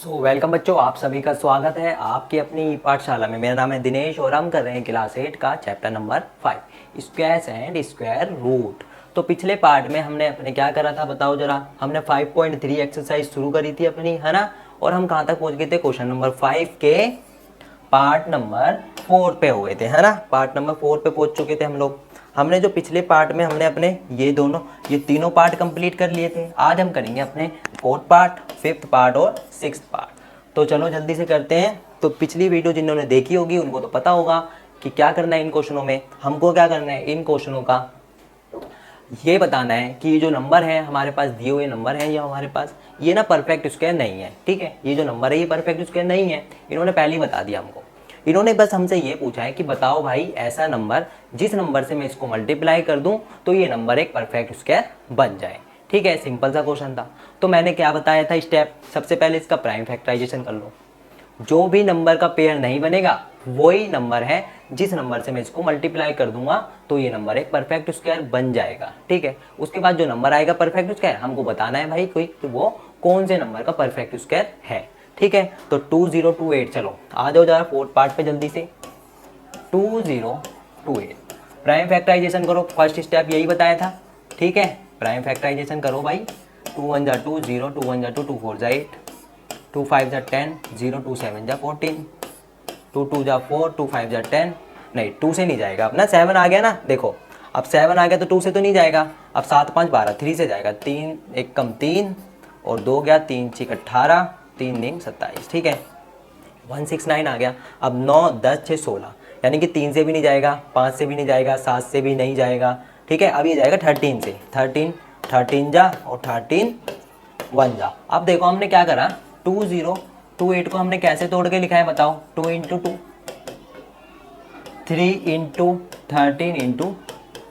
Welcome बच्चों, आप सभी का स्वागत है आपकी अपनी पाठशाला में। मेरा नाम है दिनेश और हम कर रहे हैं क्लास 8 का chapter number 5 squares and square root. तो पिछले पार्ट में हमने अपने क्या करा था बताओ जरा। हमने 5.3 एक्सरसाइज शुरू करी थी अपनी, है ना। और हम कहाँ तक पहुँच गए थे, क्वेश्चन नंबर 5 के पार्ट नंबर 4 पे हो गए थे, है ना। पार्ट नंबर 4 पे पहुँच चुके थे हम लोग। हमने जो पिछले पार्ट में हमने अपने ये तीनों पार्ट कंप्लीट कर लिए थे। आज हम करेंगे अपने फोर्थ पार्ट, फिफ्थ पार्ट और सिक्स्थ पार्ट। तो चलो जल्दी से करते हैं। तो पिछली वीडियो जिन्होंने देखी होगी उनको तो पता होगा कि क्या करना है इन क्वेश्चनों में। हमको क्या करना है, इन क्वेश्चनों का ये बताना है कि ये जो नंबर है हमारे पास दिए हुए नंबर है, ये हमारे पास ये ना परफेक्ट स्क्वायर नहीं है, ठीक है। ये जो नंबर है ये परफेक्ट स्क्वायर नहीं है, इन्होंने पहले ही बता दिया हमको। इन्होंने बस हमसे ये पूछा है कि बताओ भाई ऐसा नंबर जिस नंबर से मैं इसको मल्टीप्लाई कर दूं तो ये नंबर एक परफेक्ट स्क्वायर बन जाए, ठीक है। सिंपल सा क्वेश्चन था। तो मैंने क्या बताया था स्टेप, सबसे पहले इसका प्राइम फैक्टराइजेशन कर लो। जो भी नंबर का पेयर नहीं बनेगा वही नंबर है जिस नंबर से मैं इसको मल्टीप्लाई कर दूंगा तो ये नंबर एक परफेक्ट स्क्वायर बन जाएगा, ठीक है। उसके बाद जो नंबर आएगा परफेक्ट स्क्वायर हमको बताना है भाई कोई तो वो कौन से नंबर का परफेक्ट स्क्वायर है, ठीक है। तो 2028, चलो आ जाओ जरा फोर्थ पार्ट पे जल्दी से। 2028 प्राइम फैक्टराइजेशन करो, फर्स्ट स्टेप यही बताया था, ठीक है। प्राइम फैक्टराइजेशन करो भाई। 2 1 जा 2 0, 2 1 जा 2, 2 4 जा 8, 2 5 जा 10, 0 2 7 जा 14, 2 2 जा 4, 2 5 जा 10। नहीं 2 से नहीं जाएगा अपना, 7 आ गया ना। देखो अब 7 आ गया तो 2 से तो नहीं जाएगा। अब 7 5 12, 3 से जाएगा। 3 1 कम 3 और 2 गया, 3 6 18, 3 9 27, ठीक है। 169 आ गया। अब 9 10 6 16, यानी कि 3 से भी नहीं जाएगा, 5 से भी नहीं जाएगा, 7 से भी नहीं जाएगा, ठीक है। अब ये जाएगा 13 से। 13 जा और 13 1 जा। अब देखो हमने क्या करा, 2028 को हमने कैसे तोड़ के लिखा है बताओ। 2 इंटू 2, 3 इंटू 13 इंटू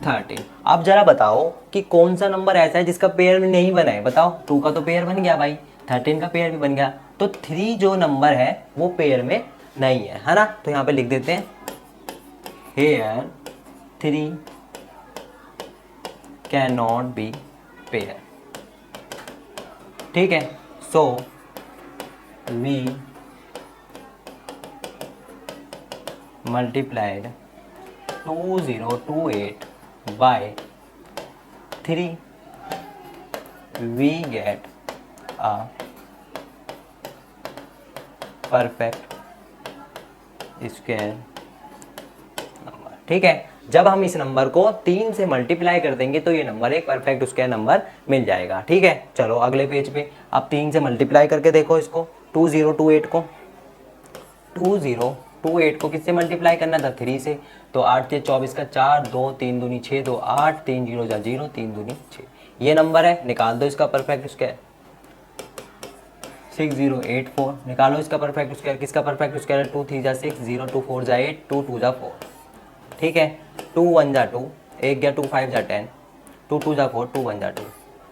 13। अब जरा बताओ कि कौन सा नंबर ऐसा है जिसका पेयर में नहीं बना है, बताओ। 2 का तो पेयर बन गया भाई, 13 का पेयर भी बन गया, तो 3 जो नंबर है वो पेयर में नहीं है ना। तो यहाँ पे लिख देते हैं here 3 can not be pair, ठीक है। So we multiplied 2028 by 3, we get a perfect square number, ठीक है। जब हम इस नंबर को 3 से मल्टीप्लाई कर देंगे तो ये नंबर एक परफेक्ट स्क्वायर नंबर मिल जाएगा, ठीक है। चलो अगले पेज पे अब 3 से मल्टीप्लाई करके देखो इसको। 2028 को 2028 को किससे मल्टीप्लाई करना था, 3 से। तो 8 से 24 का 4, 2 3 दूनी 6, 2 8, 3 0 जा 0, 3 दूनी 6, ये नंबर है। निकाल दो इसका परफेक्ट स्क्वायर। 6084 निकालो इसका परफेक्ट स्क्वायर। किसका परफेक्ट स्क्वायर है, 2 3 जा 6, 0 2 4 जा 8, 2 2 जा 4, ठीक है। 2 1 जा 2, 1 गया 2 5 जा 10, 2 2 जा 4, 2 1 जा 2,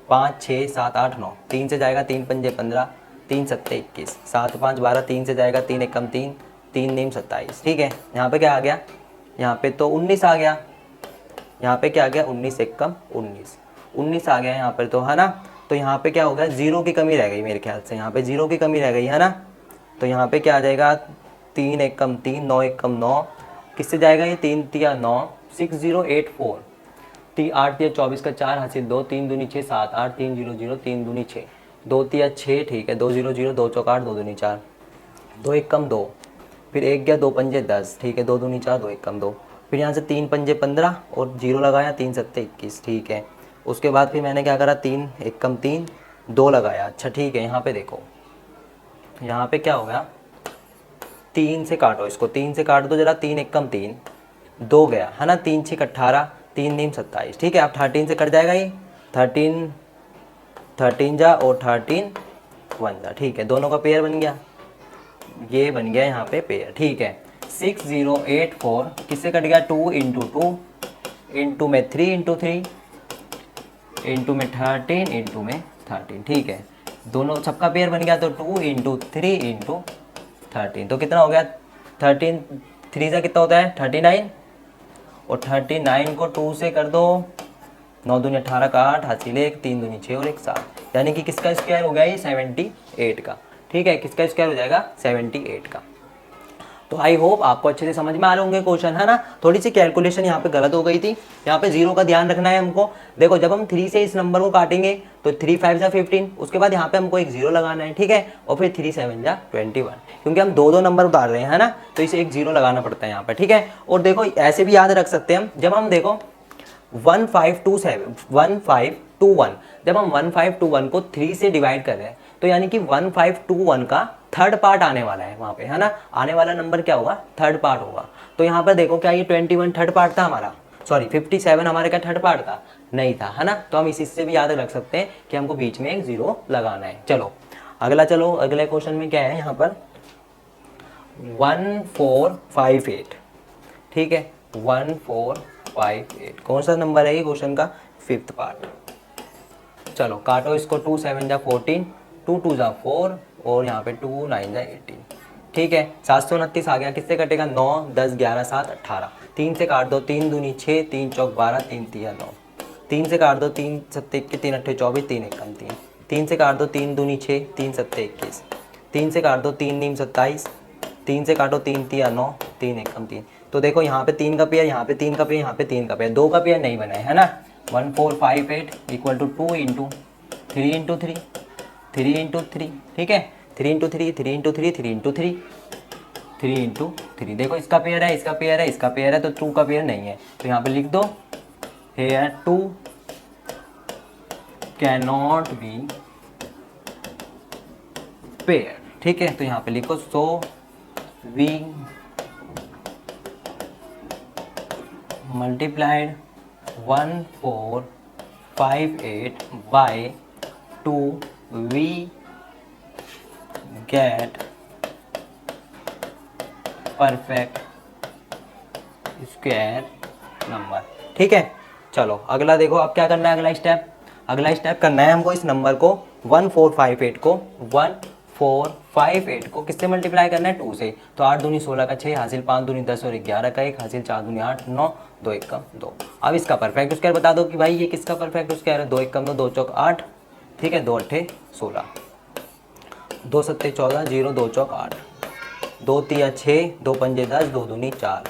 5 6 7 8 9, 3 से जाएगा 3 पंजे 15, 3 7 21, 7 5 12, 3 से जाएगा 3 1 कम 3, 3 9 27, ठीक है। यहाँ पे क्या आ गया, यहाँ पे तो 19 आ गया। यहाँ पे क्या आ गया, 19 1 कम 19 आ गया यहाँ पर तो, है ना। तो यहाँ पे क्या होगा, 0 की कमी रह गई मेरे ख्याल से, यहाँ पे 0 की कमी रह गई, है ना। तो यहाँ पे क्या आ जाएगा, 3 1 कम 3, 9 1 कम 9, किससे जाएगा ये, 3 3 9, 6084, 8 3 24 का 4 हासिल 2, 3 दूनी 6 7 8, 3 0 0, 3 दूनी 6, 2 3 6, ठीक है। 2 0 0, 2 चौक 8, 2 दूनी 4, 2 1 कम 2, फिर 1 गया 2 पंजे 10, ठीक है। 2 दूनी 4, 2 1 कम 2, फिर यहाँ से 3 पंजे 15 और 0 लगाया, 3 7 21, ठीक है। उसके बाद फिर मैंने क्या करा, 3 1 कम 3, 2 लगाया, अच्छा ठीक है। यहाँ पे देखो, यहाँ पे क्या हो गया, 3 से काटो इसको, 3 से काट दो जरा। 3 1 कम 3, 2 गया, है ना। 3 6 18, 3 9 27, ठीक है। अब 13 से कट जाएगा ये, 13 जा और 13 1 जा, ठीक है। दोनों का पेयर बन गया, ये बन गया यहाँ पे पेयर, ठीक है। 6084 किससे कट गया, 2 इंटू 2 इंटू में 3 इंटू 3 इंटू में 13 इंटू में 13, ठीक है। दोनों सबका पेयर बन गया, तो 2 इंटू 3 इंटू 13, तो कितना हो गया, 13 3 से कितना होता है 39, और 39 को 2 से कर दो, 9 दूनी 18 का 8 हासिल 1, 3 दूनी 6 और 1 7, यानी कि किसका स्क्वायर हो गया ये 78 का, ठीक है, किसका स्क्वायर हो जाएगा 78 का। तो आई होप आपको अच्छे से समझ में आ रहे होंगे क्वेश्चन, है ना। थोड़ी सी कैलकुलेशन यहाँ पे गलत हो गई थी, यहाँ पे 0 का ध्यान रखना है हमको। देखो जब हम 3 से इस नंबर को काटेंगे तो 3 5 जा 15, उसके बाद यहाँ पे हमको एक 0 लगाना है, ठीक है, और फिर 3 7 जा 21, क्योंकि हम दो नंबर उतार रहे हैं, है ना, तो इसे एक 0 लगाना पड़ता है यहाँ पे, ठीक है। और देखो ऐसे भी याद रख सकते हैं हम, जब हम देखो 1521, जब हम 1521 को 3 से डिवाइड कर रहे हैं तो यानी कि 1521 का थर्ड पार्ट आने वाला है वहां पे, है ना। आने वाला नंबर क्या होगा, थर्ड पार्ट होगा। तो यहाँ पर देखो क्या ये 21 थर्ड पार्ट था हमारा, सॉरी 57 हमारे का थर्ड पार्ट था, नहीं था, है ना। तो हम इससे भी याद रख सकते हैं कि हमको बीच में एक 0 लगाना है। चलो अगले क्वेश्चन में क्या है यहाँ पर 1458, ठीक है, 1458 कौन सा नंबर है ये क्वेश्चन का, 5th पार्ट। चलो काटो इसको, 2 7 जा 14, 2 2 जा 4 और यहाँ पे 2 9 जा 18, ठीक है। 729 आ गया, किससे कटेगा 9 10 11 7 18, 3 से काट दो, 3 दूनी 6, 3 चौक 12, 3 तिया 9, 3 से काट दो, 3 7 21, 3 8 24, 3 1 3, 3 से काट दो, 3 दूनी 6, 3 7 21, 3 से काट दो, 3 नीम 27, 3 से काटो, 3 तिया 9, 3 1 3। तो देखो यहाँ पे 3 का पेयर, यहाँ पे 3 का पेयर, यहाँ पे 3 का पेयर, 2 का पेयर नहीं बना है ना। 1458 equal to 2 into 3 into 3, 3 into 3, ठीक है, 3 इंटू 3, 3 इंटू 3, 3 इंटू 3, 3 इंटू 3। देखो इसका पेयर है, इसका पेयर है, इसका पेयर है, तो 2 का पेयर नहीं है, तो यहाँ पे लिख दो here 2 can not be pair, ठीक है। तो यहाँ पे लिखो so we multiplied 1458 by 2 we get perfect square number, ठीक है। चलो अगला देखो, अब क्या करना है, अगला स्टेप करना है हमको इस नंबर को 1458 को किससे मल्टीप्लाई करना है, 2 से। तो 8 दूनी 16 का 6 हासिल, 5 दूनी 10 और 11 का 1 हासिल, 4 दूनी 8 9 2 1 2। अब इसका परफेक्ट स्क्वायर बता दो कि भाई ये किसका परफेक्ट स्क्वायर है, 2 1 2 2 चौक 8, ठीक है, 2 8 16, 2 7 14 0 2 चौक 8, 2 3 6 2 5 10 2 दूनी 4,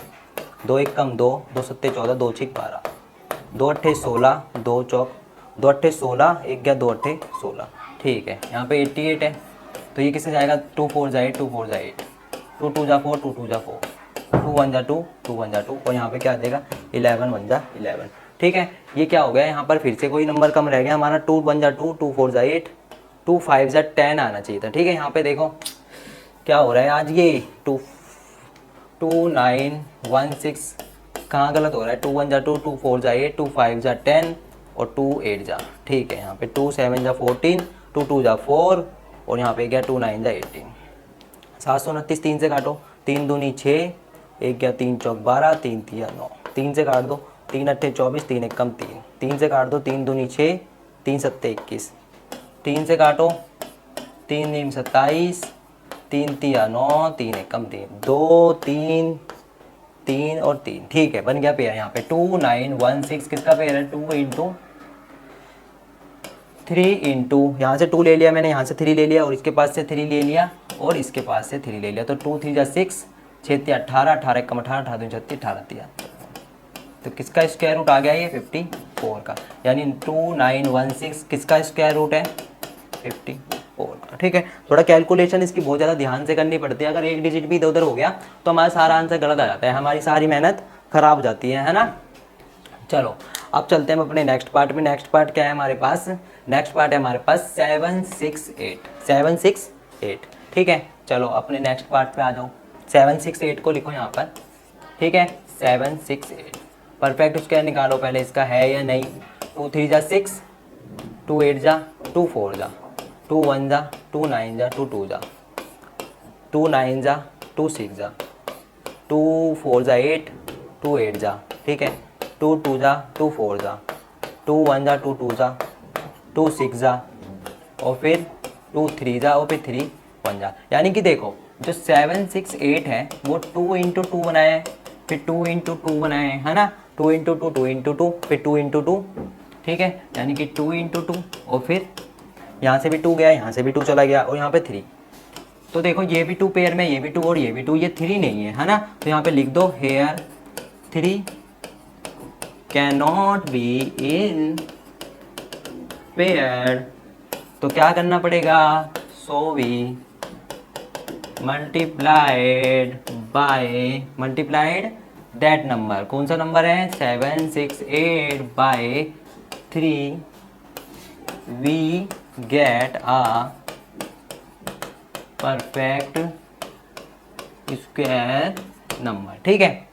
2 1 2 2 7 14 2 6 12, 2 8 16 2 चौक 2 8 16 1 गया 2 8 16, ठीक है। यहाँ पे 88 है, तो ये किससे जाएगा, 2 4 जा 8 2 4 जा 8, 2 2 जा 4 2 2 जा 4, 2 1 जा 2 2 1 जा 2, और यहाँ पे क्या आ जाएगा 11 1 जा 11, ठीक है। ये क्या हो गया, यहाँ पर फिर से कोई नंबर कम रह गया हमारा, 2 1 जा 2 2 4 जा 8 2 5 जा 10 आना चाहिए था, ठीक है। यहाँ पे देखो क्या हो रहा है आज, ये 2 9 1 6 कहाँ गलत हो रहा है, 2 1 जा 2 2 4 जा 8 2 5 जा 10 और 2 8 जा, ठीक है। यहाँ पे 2 7 जा 14 2 2 जा 4 और यहाँ पे गया 2 9 जा 18, 729 3 से काटो, 3 दूनी 6 1 गया 3 चौक 12 3 तिया 9, 3 से काट दो, 3 8 24 3 1 3, 3 से काट दो, 3 दूनी 6 3 7 21, 3 से काटो, 3 नीम 27 3 तिया 9 3 1 3, 2 3 3 और 3, ठीक है, बन गया पेयर। यहाँ पे 2 9 1 6 किसका पेयर है, 2 इंटू 3 इंटू, यहाँ से 2 ले लिया मैंने, यहाँ से 3 ले लिया और इसके पास से 3 ले लिया और इसके पास से 3 ले लिया, तो 2 3 जा 6 6 तिया 18 18 1 18 18 2 36 18 तिया, तो किसका स्क्वायर रूट आ गया ये 54 का, यानी 2916 किसका स्क्वायर रूट है 54 का, ठीक है। थोड़ा कैलकुलेशन इसकी बहुत ज़्यादा ध्यान से करनी पड़ती है, अगर एक डिजिट भी इधर उधर हो गया तो हमारा सारा आंसर गलत आ जाता है, हमारी सारी मेहनत खराब हो जाती है ना। चलो अब चलते हैं हम अपने नेक्स्ट पार्ट में। नेक्स्ट पार्ट क्या है हमारे पास, नेक्स्ट पार्ट है हमारे पास 768, ठीक है। चलो अपने नेक्स्ट पार्ट पे आ जाओ, 768 को लिखो यहाँ पर, ठीक है, 768 परफेक्ट स्क्वायर निकालो पहले, इसका है या नहीं। 2 3 जा 6, 2 8 जा 2 4 जा, 2 1 जा 2 9 जा 2 2 जा, 2 9 जा 2 6 जा, 2 4 जा 8 2 8 जा, ठीक है, 2 2 जा 2 4 जा, 2 1 जा 2 2 जा, 2 6 जा और फिर 2 3 जा और फिर 3 1 जा। यानी कि देखो जो 768 है वो 2 इंटू 2 बनाए हैं, फिर 2 इंटू 2 बनाए हैं, है ना, 2 इंटू 2 2 इंटू 2 फिर 2 इंटू 2, ठीक है, यानी कि 2 इंटू 2 और फिर यहाँ से भी 2 गया, यहाँ से भी 2 चला गया और यहाँ पे 3, तो देखो ये भी 2 पेयर में, ये भी 2 और ये भी 2, ये 3 नहीं है ना, तो यहाँ पे लिख दो here 3 can not be in pair. तो क्या करना पड़ेगा, so we multiplied that number, कौन सा नंबर है 768 by 3 we get a perfect square number. ठीक है,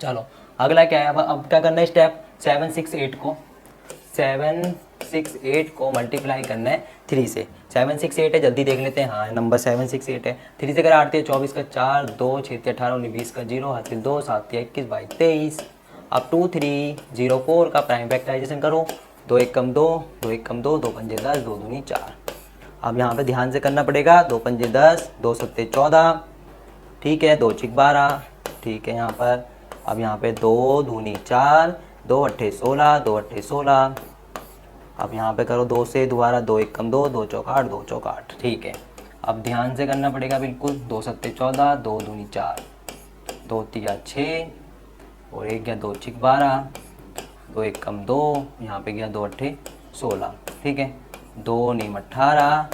चलो अगला क्या है, अब क्या करना है स्टेप, 768 को मल्टीप्लाई करना है 3 से। 768 है, जल्दी देख लेते हैं, हाँ नंबर 768 है। 3 से अगर 8 24 का 4, 2 6 18 19 20 का 0 हासिल 2 7 21 22 23। अब 2 3 0 4 का प्राइम फैक्टराइजेशन करो, 2 1 कम 2, 2 1 कम 2, 2 पंजे 10, 2 दूनी 4। अब यहाँ पे ध्यान से करना पड़ेगा, 2 पंजे 10, 2 सत्ते 14, ठीक है, 2 छिक 12, ठीक है यहाँ पर। अब यहाँ पे 2 दूनी 4, 2 अट्ठे 16, 2 अट्ठे 16। अब यहाँ पे करो 2 से दोबारा, 2 1 कम 2, 2 चौक 8, 2 चौक 8, ठीक है। अब ध्यान से करना पड़ेगा बिल्कुल, 2 सत्ते 14, 2 दूनी 4, 2 तिया 6 और 1 गया 2 छिक 12, 2 1 कम 2, यहाँ पे गया 2 अट्ठे 16, ठीक है, 2 नीम 18,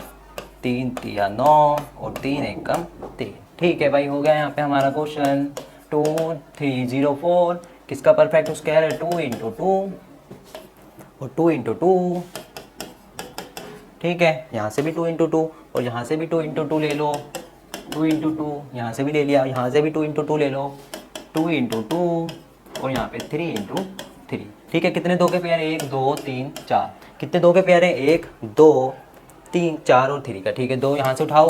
3 तिया 9 और 3 1 कम 3, ठीक है भाई, हो गया यहाँ पे हमारा क्वेश्चन। 2304 किसका परफेक्ट स्क्वायर है, 2 इंटू 2 और 2 इंटू 2, ठीक है, यहाँ से भी 2 इंटू 2 और यहाँ से भी 2 इंटू 2 ले लो, 2 इंटू 2 यहाँ से भी ले लिया, यहाँ से भी 2 इंटू 2 ले लो, 2 इंटू 2 और यहाँ पे 3 इंटू 3, ठीक है। कितने 2 के पेयर, 1 2 3 4, कितने 2 के पेयर है, 1 2 3 4 और 3 का, ठीक है। 2 यहाँ से उठाओ,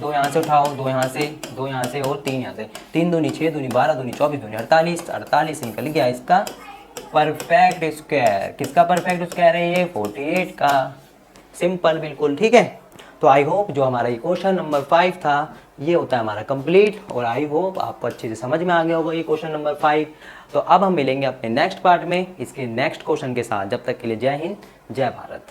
2 यहाँ से उठाओ, 2 यहाँ से, 2 यहाँ से और 3 यहाँ से, 3 दूनी 6 दूनी 12 दूनी 24 दूनी 48, 48 निकल गया इसका परफेक्ट स्क्वायर। किसका परफेक्ट स्क्वायर है ये, 48 का, सिंपल बिल्कुल, ठीक है। तो आई होप जो हमारा ये क्वेश्चन नंबर 5 था ये होता है हमारा कंप्लीट, और आई होप आपको अच्छे से समझ में आ गया होगा ये क्वेश्चन नंबर 5। तो अब हम मिलेंगे अपने नेक्स्ट पार्ट में इसके नेक्स्ट क्वेश्चन के साथ, जब तक के लिए जय हिंद जय भारत।